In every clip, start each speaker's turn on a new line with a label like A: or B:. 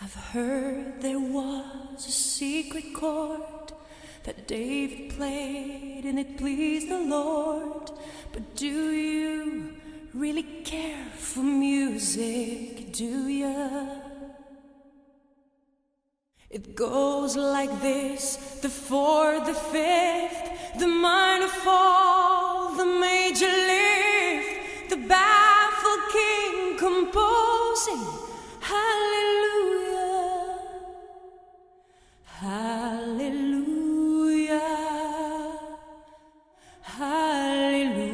A: I've heard there was a secret chord that David played and it pleased the Lord. But do you really care for music, do you? It goes like this: the fourth, the fifth, the minor fall, the major lift, the baffled king composing hallelujah, hallelujah, hallelujah.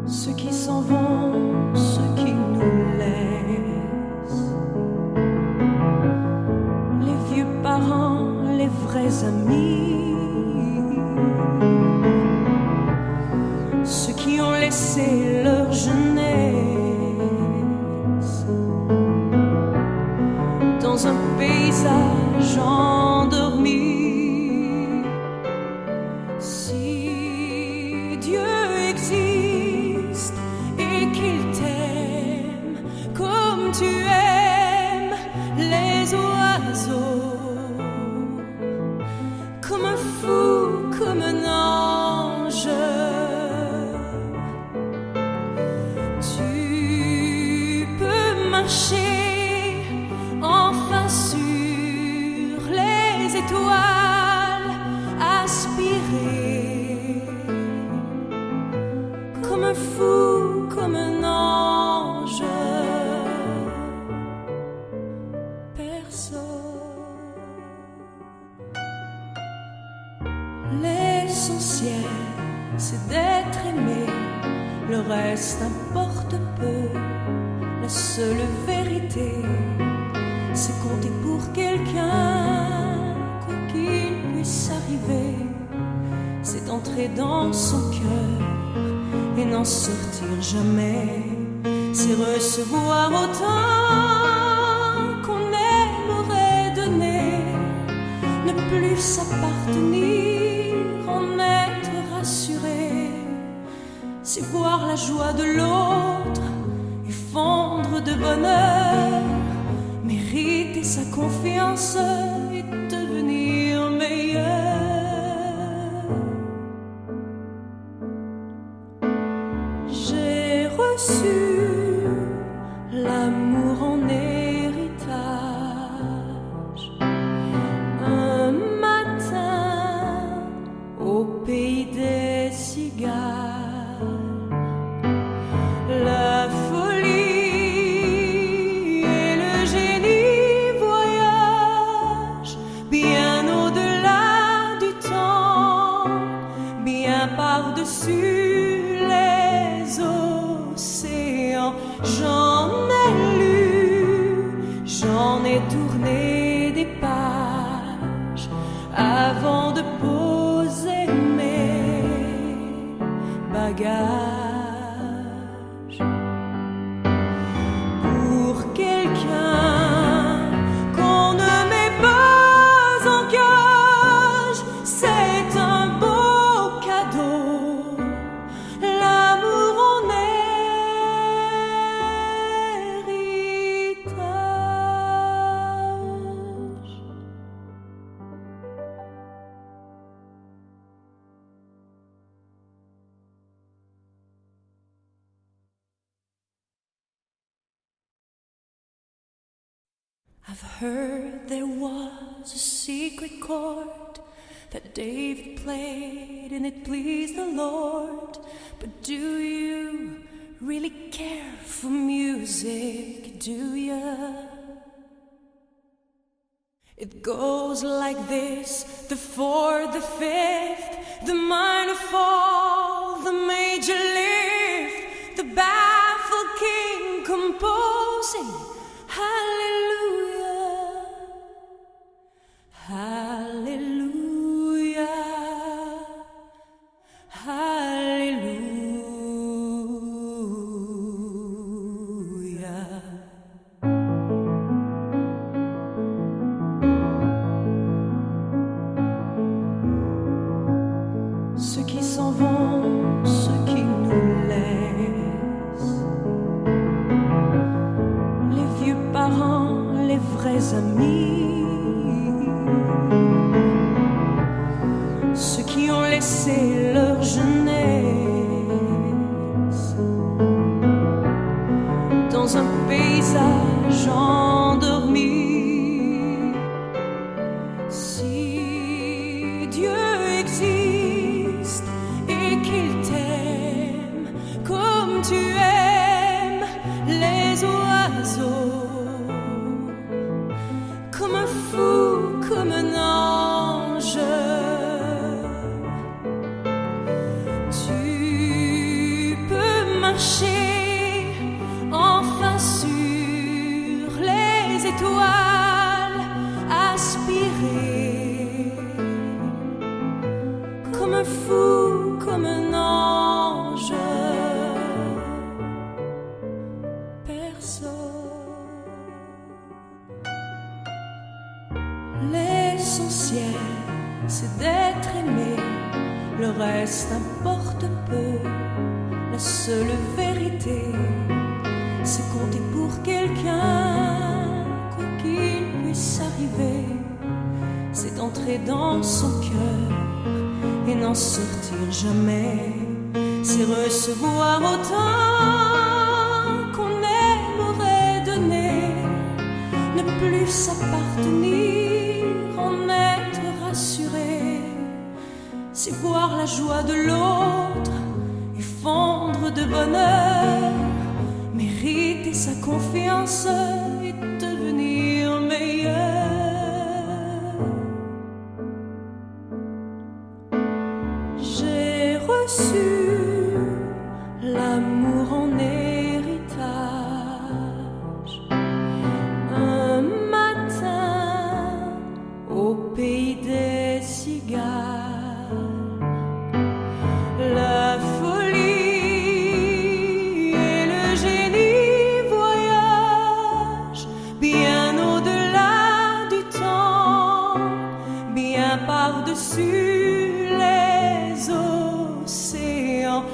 A: Ceux qui s'en vont, ceux qui nous laissent, les vieux parents, les vrais amis, ceux qui ont laissé leur jeunesse dans un paysage endormi. Si Dieu existe et qu'il t'aime comme tu aimes les oiseaux, comme un fou, comme un ange, tu peux marcher enfin sur les étoiles, aspirer comme un fou, comme un ange. L'essentiel, c'est d'être aimé, le reste importe peu. La seule vérité, c'est compter pour quelqu'un, quoi qu'il puisse arriver. C'est entrer dans son cœur et n'en sortir jamais. C'est recevoir autant qu'on aimerait donner, ne plus s'appartenir, en être rassuré. C'est voir la joie de l'autre et fondre de bonheur, mériter sa confiance et devenir meilleur. J'ai reçu l'amour en héritage un matin au pays des cigales. La folie et le génie voyagent bien au-delà du temps, bien par-dessus les océans. J'en ai lu, j'en ai tourné des pages avant de poser mes bagages. Pour quelqu'un qu'on ne met pas en cage, c'est un beau cadeau, l'amour en héritage. I've heard there was a secret chord that David played and it pleased the Lord. But do you really care for music, do you? It goes like this: the fourth, the fifth, the minor fall, the major lift, the baffled king composing hallelujah, hallelujah, hallelujah. amis, ceux qui ont laissé leur jeunesse dans un paysage endormi. Si Dieu existe et qu'il t'aime comme tu aimes les oiseaux, comme un fou, comme un ange, tu peux marcher enfin sur les étoiles, aspirer comme un fou, comme un ange. L'essentiel, c'est d'être aimé, le reste importe peu. La seule vérité, c'est compter pour quelqu'un, quoi qu'il puisse arriver. C'est entrer dans son cœur et n'en sortir jamais. C'est recevoir autant qu'on aimerait donner, ne plus s'appartenir, en être rassuré. C'est voir la joie de l'autre et fondre de bonheur, mériter sa confiance et devenir meilleur. J'ai reçu l'amour en héritage un matin au pays des cigales. La folie et le génie voyagent bien au-delà du temps, bien par-dessus les océans.